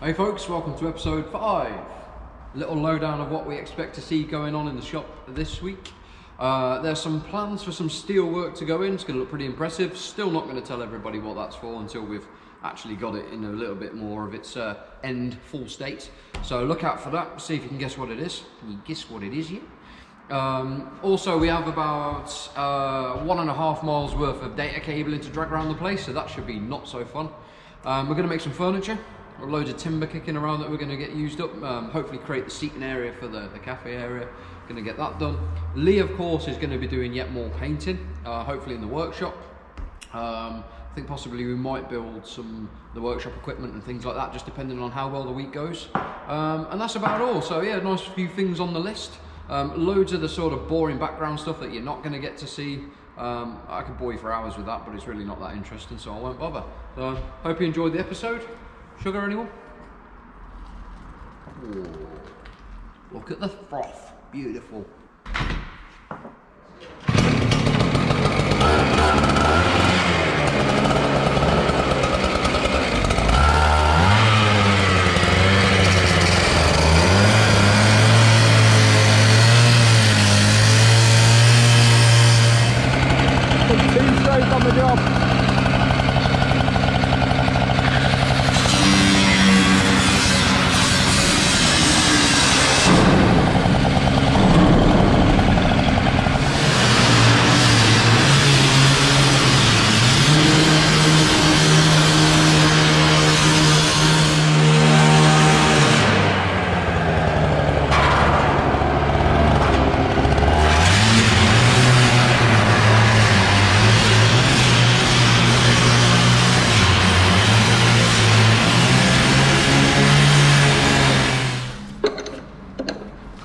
Hey folks, welcome to episode 5. A little lowdown of what we expect to see going on in the shop this week. There's some plans for some steel work to go in. It's going to look pretty impressive. Still not going to tell everybody what that's for until we've actually got it in a little bit more of its end full state. So look out for that, see if you can guess what it is. Can you guess what it is yet? Also, we have about 1.5 miles worth of data cabling to drag around the place, so that should be not so fun. We're going to make some furniture. Loads of timber kicking around that we're going to get used up. Hopefully create the seating area for the cafe area. Going to get that done. Lee, of course, is going to be doing yet more painting, hopefully in the workshop. I think possibly we might build the workshop equipment and things like that, just depending on how well the week goes. And that's about all. So yeah, nice few things on the list. Loads of the sort of boring background stuff that you're not going to get to see. I could bore you for hours with that, but it's really not that interesting, so I won't bother. So hope you enjoyed the episode. Sugar, anyone? Ooh, look at the froth, beautiful. Two straight on the job.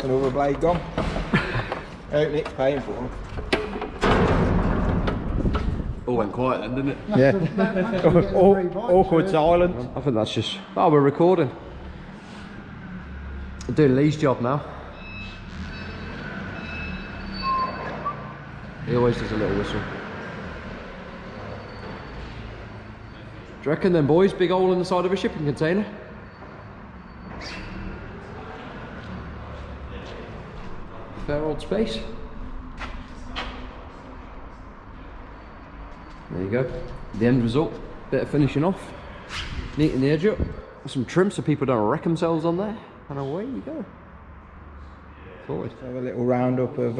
Another blade gone. I hope Nick's paying for them. All went quiet then, didn't it? Yeah. Awkward silence. I think that's just... Oh, we're recording. I'm doing Lee's job now. He always does a little whistle. Do you reckon then, boys? Big hole in the side of a shipping container? Fair old space. There you go. The end result. Bit of finishing off. Neating the edge up. Some trim so people don't wreck themselves on there. And away you go. Forward. So a little roundup of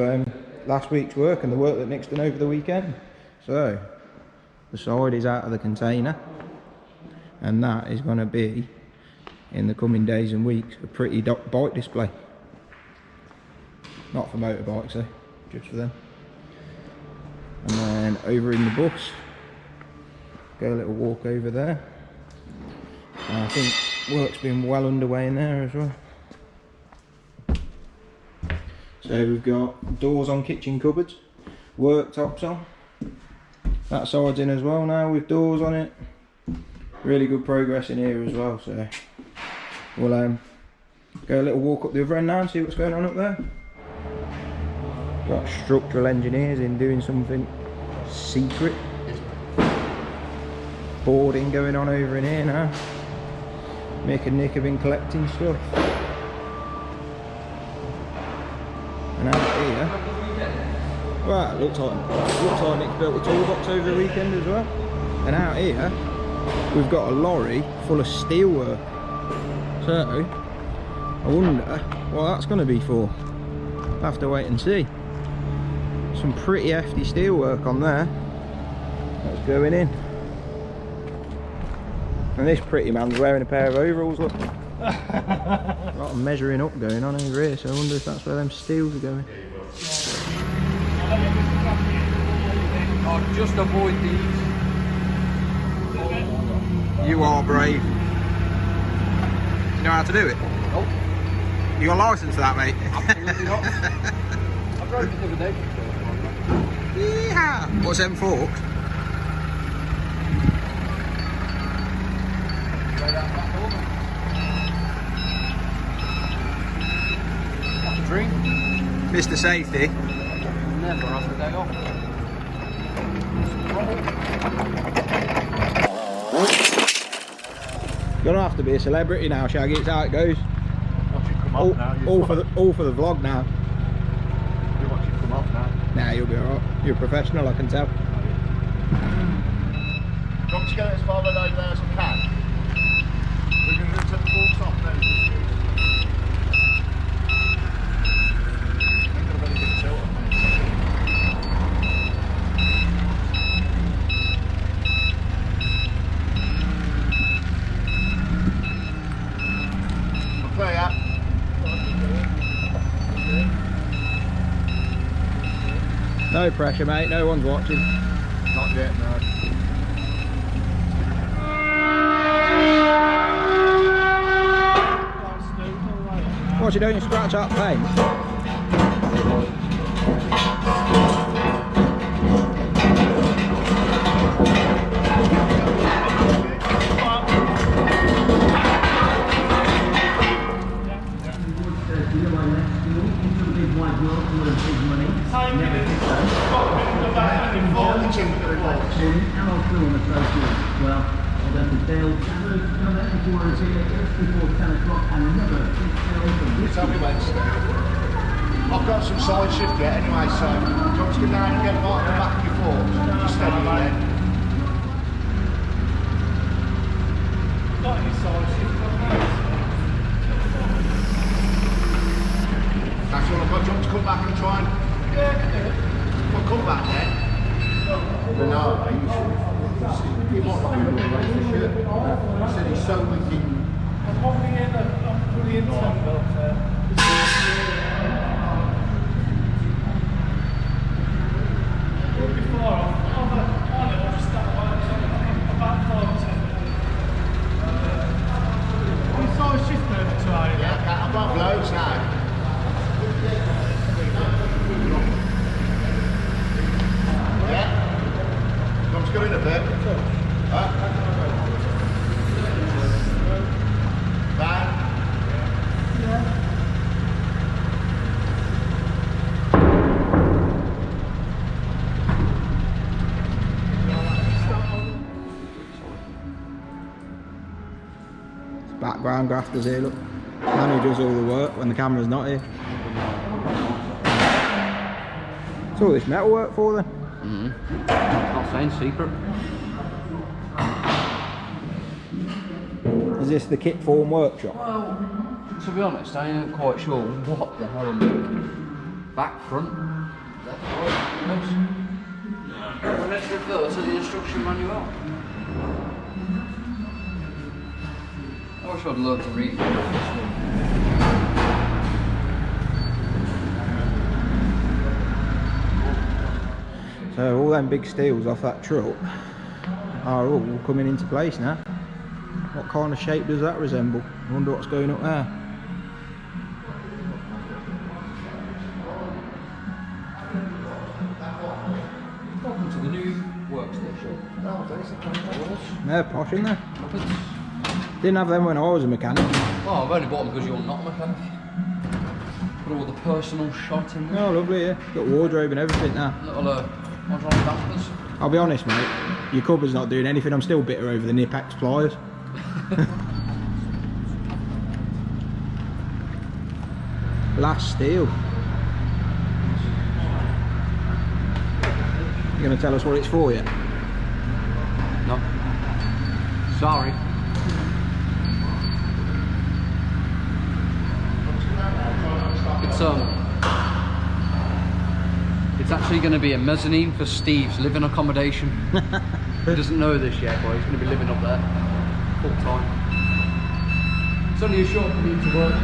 last week's work and the work that Nick's done over the weekend. So the side is out of the container, and that is going to be, in the coming days and weeks, a pretty bike display. Not for motorbikes though, just for them. And then over in the bus, go a little walk over there. And I think work's been well underway in there as well. So we've got doors on kitchen cupboards, worktops on. That side's in as well now with doors on it. Really good progress in here as well, so we'll go a little walk up the other end now and see what's going on up there. Got structural engineers in doing something secret. Boarding going on over in here now. Mick and Nick have been collecting stuff. And out here, well, it looks like Nick's built a toolbox over the weekend as well. And out here, we've got a lorry full of steel work. So, I wonder what that's going to be for. I'll have to wait and see. Some pretty hefty steel work on there. That's going in. And this pretty man's wearing a pair of overalls, look. A lot of measuring up going on over here, so I wonder if that's where them steels are going. Oh, just avoid these. You are brave. You know how to do it? Nope. You got a licence for that, mate? Absolutely not. I drove it the other day. Yeah. What's them forks? That's a dream. Mr. Safety. Never has a day off. Gonna have to be a celebrity now, Shaggy. It's how it goes. Watch it come off now. All for the vlog now. You watch it come off now. Nah, you'll be alright. You're a professional, I can tell. Do you want me to get it as far away over there as I can? We're going to take the forks off now. I've got a very good tilt on this. I'll play out. No pressure, mate. No one's watching. Not yet, no. What you doing? Scratch up paint? Tell me Wednesday. I've got some side shift yet anyway, so do you want to go down and get them out of the back of your forks? Just steady it then. Got any side shift? That's all I've got. Do you want to come back and try and... Yeah, I can do it. Well, come back then. No, you should. He might not be able to raise the shirt. He said he's so wicked. I'm popping in the intern belt there. We'll be far off. I'll just start about 5 or 10 minutes. What size shift over to are you? Yeah, I've got loads now. Yeah? I'm just going in a bit. Huh? Van? Background grafters here, look. Man who does all the work when the camera's not here. What's all this metal work for then? Not saying secret. Is this the kit form workshop? Well, to be honest, I ain't quite sure what the hell I'm doing. Back, front, left, right, yes. Well, let's refer to the instruction manual. I wish I'd learned to read this one. So all them big steels off that truck are all coming into place now. What kind of shape does that resemble? I wonder what's going up there. Welcome to the new workstation. They're posh, aren't they? Didn't have them when I was a mechanic. Oh, I've only bought them because you're not a mechanic. Put all the personal shot in there. Oh, lovely, yeah. Got wardrobe and everything now. Little hydraulic dampers. I'll be honest, mate. Your cupboard's not doing anything. I'm still bitter over the Nipex pliers. Last steel. You gonna tell us what it's for yet? No. Sorry. It's actually going to be a mezzanine for Steve's living accommodation. He doesn't know this yet, but he's going to be living up there full time. It's only a short commute to work.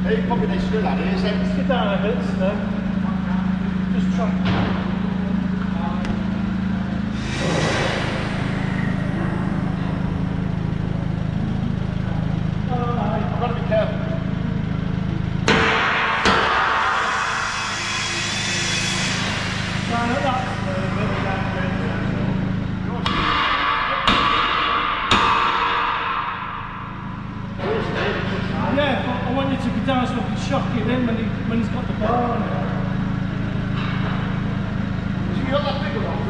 Hey, probably they still had it, is it? Let's get down a bit, so just try. I've got to be careful. Down at that. Yeah, I want you to be down so I can shock him in when he's got the bar on it. Have you got that bigger one?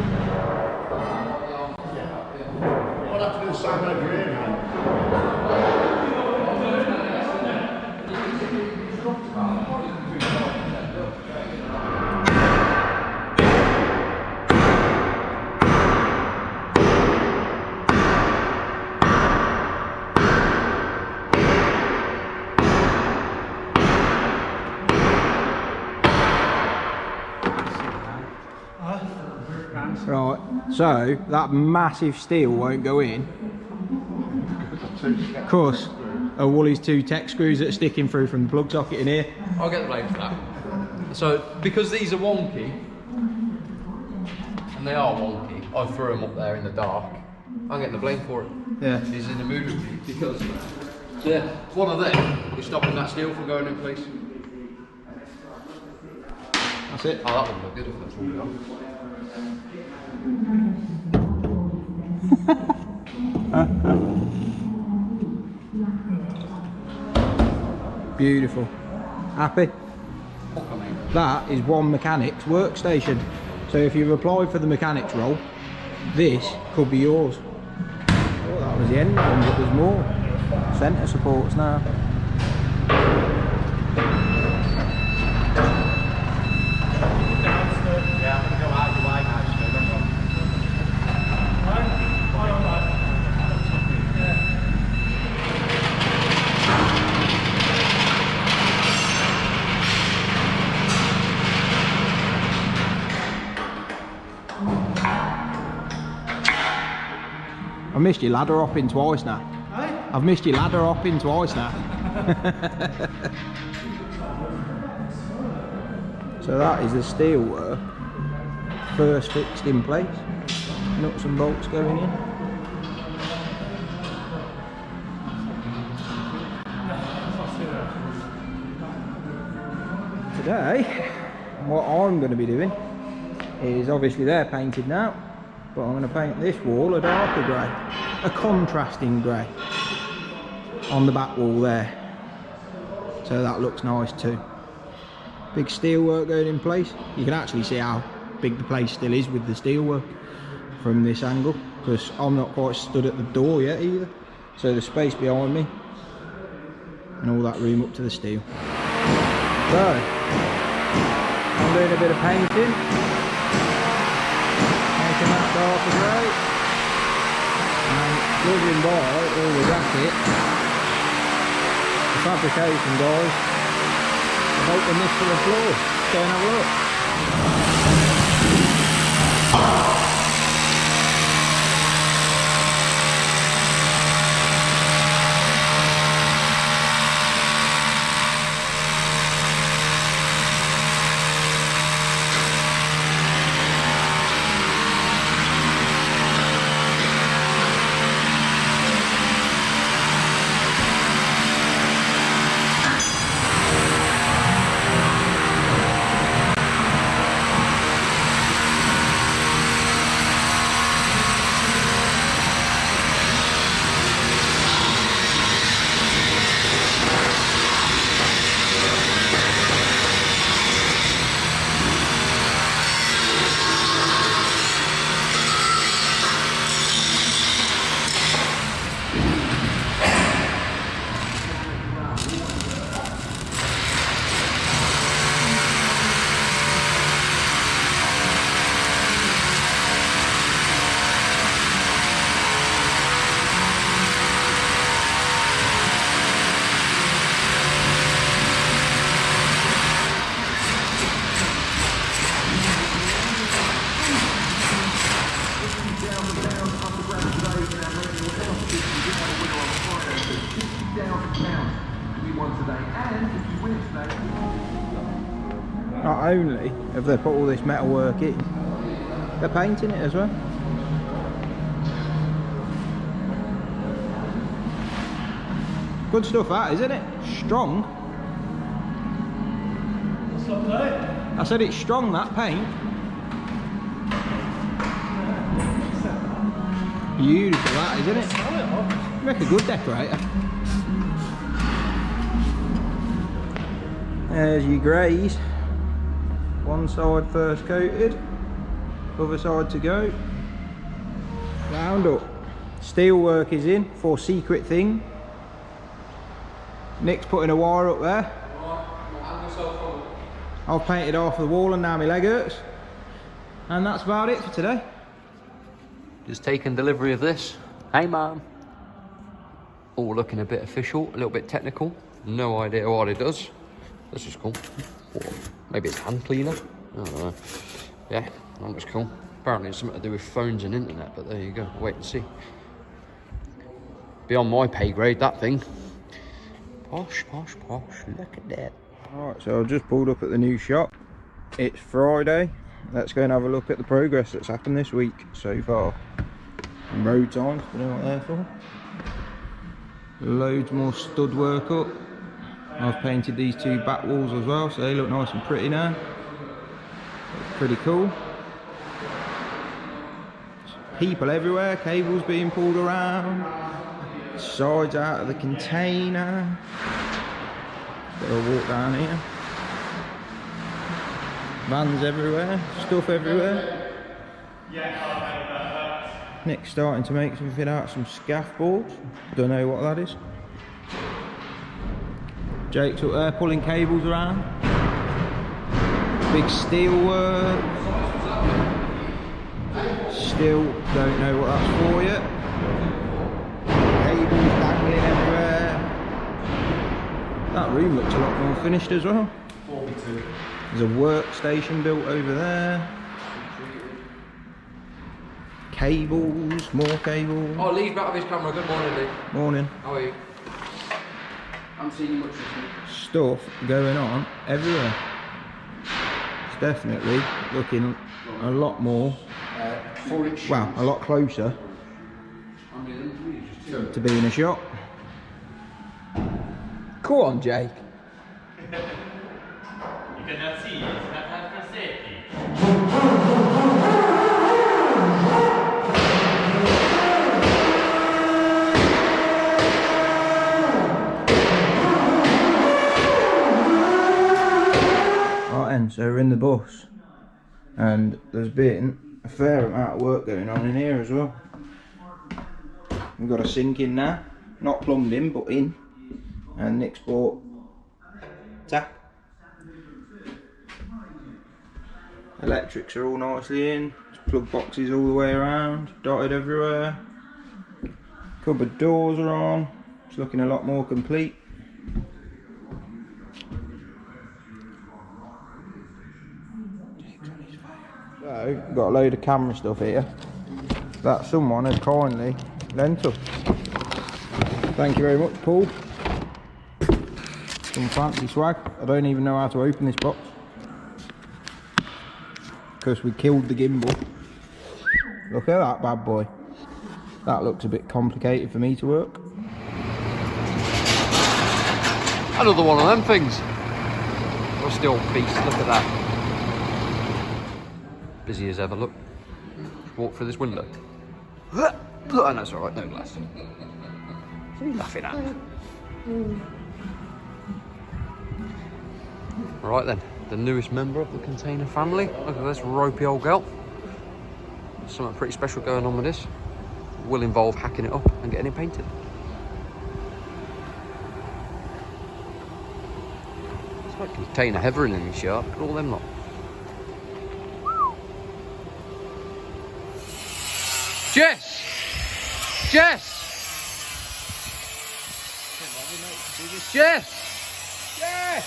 Yeah. I'll have to do the same over here now. Right, so that massive steel won't go in because of Wooly's 2 tech screws that are sticking through from the plug socket in here. I'll get the blame for that. So, because these are wonky, and they are wonky, I threw them up there in the dark. I'm getting the blame for it. Yeah. He's in the mood with me because, yeah, one of them is stopping that steel from going in place. That's it. Oh, that wouldn't look good if that's all gone. Beautiful. Happy? That is one mechanic's workstation. So if you've applied for the mechanic's role, this could be yours. Oh, that was the end one, but there's more. Centre supports now. Yeah, I'm going to go out your way now, I've missed your ladder hopping twice now. Hey? I've missed your ladder hopping twice now. So that is the steel work. First fixed in place. Nuts and bolts going in. Today, what I'm going to be doing is, obviously they're painted now, but I'm going to paint this wall a darker grey, a contrasting grey on the back wall there, so that looks nice too. Big steel work going in place. You can actually see how big the place still is with the steel work from this angle, because I'm not quite stood at the door yet either, so the space behind me and all that room up to the steel. So I'm doing a bit of painting, making that darker grey, and judging by all the jacket, the fabrication guys are hoping this to the floor. Go and have a look. Not only have they put all this metal work in, they're painting it as well. Good stuff that, isn't it? Strong. What's up, mate? I said it's strong, that paint. Beautiful that, isn't it? You make a good decorator. There's your greys. One side first coated, other side to go. Round up. Steel work is in for secret thing. Nick's putting a wire up there. I've painted half the wall and now my leg hurts. And that's about it for today. Just taking delivery of this. Hey, Mum. All looking a bit official, a little bit technical. No idea what it does. This is cool. Or maybe it's hand cleaner. I don't know. Yeah, that looks cool. Apparently it's something to do with phones and internet, but there you go. Wait and see. Beyond my pay grade, that thing. Posh, posh, posh. Look at that. Alright, so I've just pulled up at the new shop. It's Friday. Let's go and have a look at the progress that's happened this week so far. Road times, you know what they're for. Loads more stud work up. I've painted these two back walls as well, so they look nice and pretty now. Pretty cool. People everywhere, cables being pulled around. Sides out of the container. Got to walk down here. Vans everywhere, stuff everywhere. Nick's starting to make something out of some scaffolds. Don't know what that is. Jake's up there pulling cables around. Big steel work. Still don't know what that's for yet. Cables dangling everywhere. That room looks a lot more finished as well. 42. There's a workstation built over there. Cables, more cables. Oh, Lee's back with his camera. Good morning, Lee. Morning. How are you? I haven't seen you much this week. Stuff going on everywhere. It's definitely looking a lot more, well, a lot closer to being a shop. Go on, Jake. You cannot see, it's not health and safety. Right then, so we're in the bus and there's been a fair amount of work going on in here as well. We've got a sink in now, not plumbed in but in, and Nick's bought tap. Electrics are all nicely in, there's plug boxes all the way around, dotted everywhere. Cupboard doors are on, it's looking a lot more complete. So, got a load of camera stuff here that someone had kindly lent us. Thank you very much, Paul. Some fancy swag. I don't even know how to open this box because we killed the gimbal. Look at that bad boy. That looks a bit complicated for me to work. Another one of them things. Rusty old beast, look at that. Busy as ever, look. Walk through this window. Oh, that's alright, no glass. What are you laughing at? Right then, the newest member of the container family. Look at this ropey old girl. Something pretty special going on with this. Will involve hacking it up and getting it painted. It's like container heavering in this yard. Look at all them lot. Jess! Jess! Jess! Jess!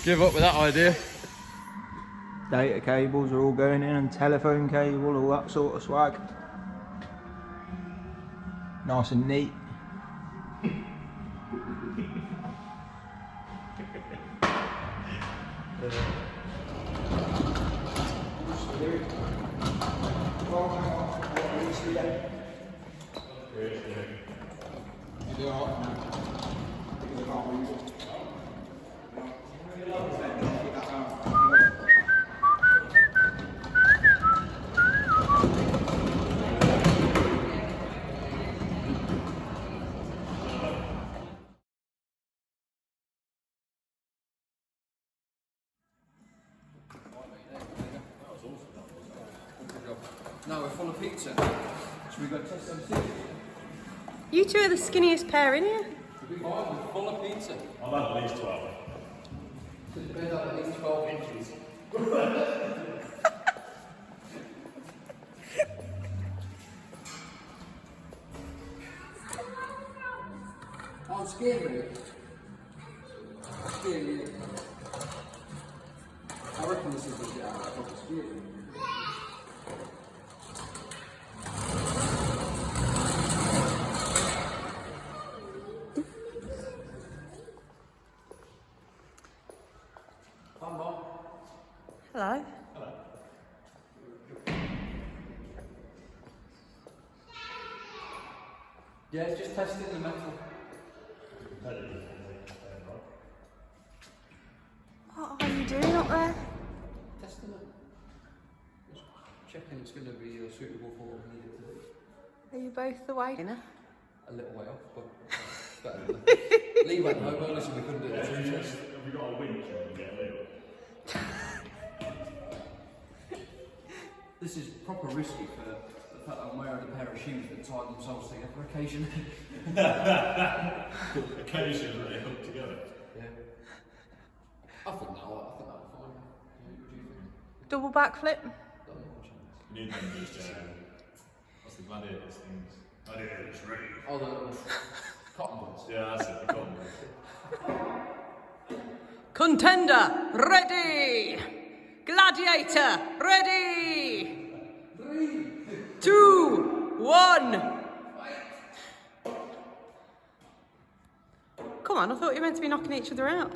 Give up with that idea. Data cables are all going in, and telephone cable, all that sort of swag. Nice and neat. Now we're full of pizza. Should we go test them too? You two are the skinniest pair in here. We're full of pizza. I've had at least 12. It depends on at least 12 inches. I'm scared of it. I'm scared of it. I reckon this is the proper scared. Hello. Yeah, it's just testing the metal. What are you doing up there? Testing it. Just checking it's going to be suitable for what we need it to do. Are you both the way? A little way off, but better than that. Lee went home early, so we couldn't do the true test. Have you got a winch and you get a lid? This is proper risky for the fact that I'm wearing a pair of shoes that tie themselves together occasionally. Occasionally hooked together. Yeah. I think that'll be fine. What do you think? Double backflip? Don't know what chance. You need them just what's the gladiators things? Gladiators ready. Oh, the cotton buds. Yeah, that's it, the cotton buds. Contender, ready! Gladiator, ready! 3, 2, 1. Come on, I thought you were meant to be knocking each other out.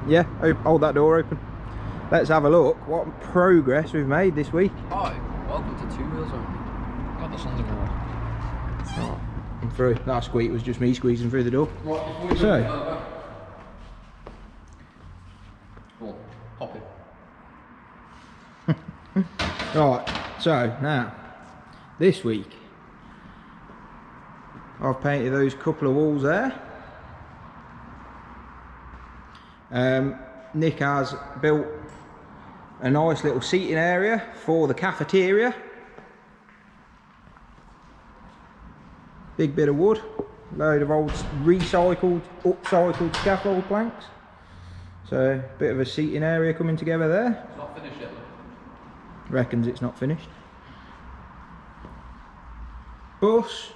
Yeah, hold that door open. Let's have a look what progress we've made this week. Hi, welcome to Two Wheels Only. God, the sun's going Oh, I'm through. That squeak was just me squeezing through the door. Right, before we So. go any further. Go on, hop in. Right, so now, this week, I've painted those couple of walls there. Nick has built a nice little seating area for the cafeteria. Big bit of wood, load of old recycled, upcycled scaffold planks. So, a bit of a seating area coming together there. It's not finished yet, though. Reckons it's not finished. Bus,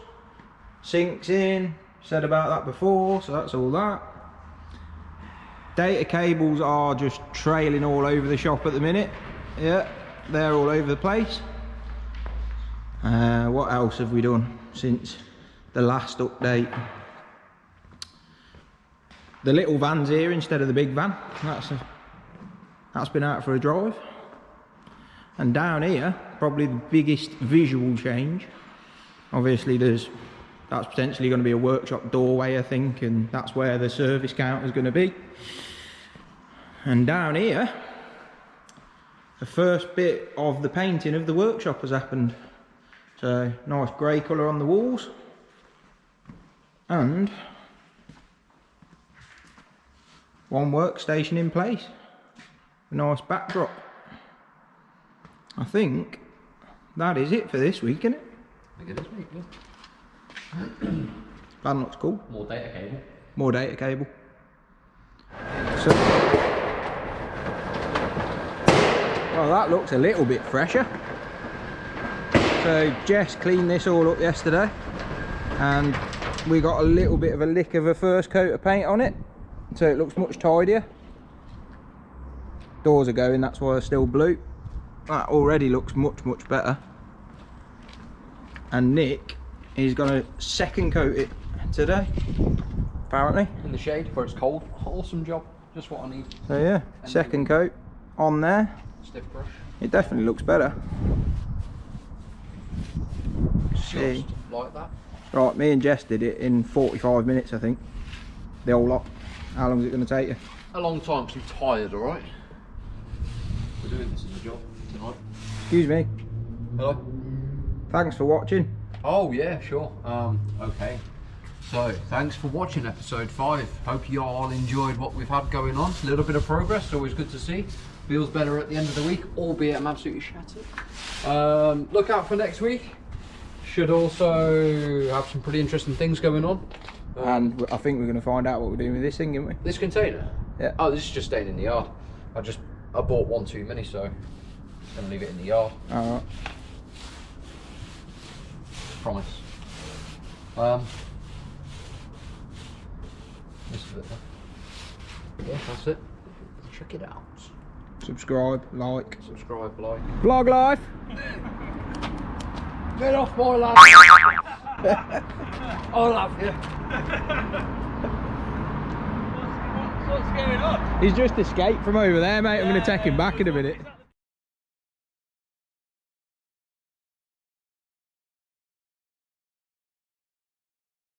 sinks in, said about that before, so that's all that. Data cables are just trailing all over the shop at the minute. Yeah, they're all over the place. What else have we done since the last update? The little van's here instead of the big van. That's been out for a drive. And down here, probably the biggest visual change. Obviously that's potentially going to be a workshop doorway, I think, and that's where the service counter is going to be. And down here, the first bit of the painting of the workshop has happened. So, nice grey colour on the walls. And one workstation in place. A nice backdrop. I think that is it for this week, isn't it? I think it is, mate, yeah. Van looks cool. More data cable. More data cable. So, well, that looks a little bit fresher. So Jess cleaned this all up yesterday and we got a little bit of a lick of a first coat of paint on it, so it looks much tidier. Doors are going, that's why they're still blue. That already looks much better. And Nick is going to second coat it today, apparently. In the shade where it's cold. Awesome job. Just what I need. So yeah, second coat on there. Stiff brush. It definitely looks better. See. Just like that. Right, me and Jess did it in 45 minutes, I think. The whole lot. How long is it going to take you? A long time because I'm tired, alright? We're doing this as a job tonight. Excuse me. Hello? Thanks for watching. Oh yeah, sure. Okay. So, thanks for watching episode 5. Hope you all enjoyed what we've had going on. A little bit of progress, always good to see. Feels better at the end of the week, albeit I'm absolutely shattered. Look out for next week. Should also have some pretty interesting things going on. And I think we're going to find out what we're doing with this thing, aren't we? This container? Yeah. Oh, this is just staying in the yard. I bought one too many, so I'm going to leave it in the yard. Alright. Promise. This is it. Yeah, that's it. Check it out. Subscribe, like. Subscribe, like. Vlog life! Get off my lap! I love you. What's going on? He's just escaped from over there, mate. I'm going to take him back in a minute.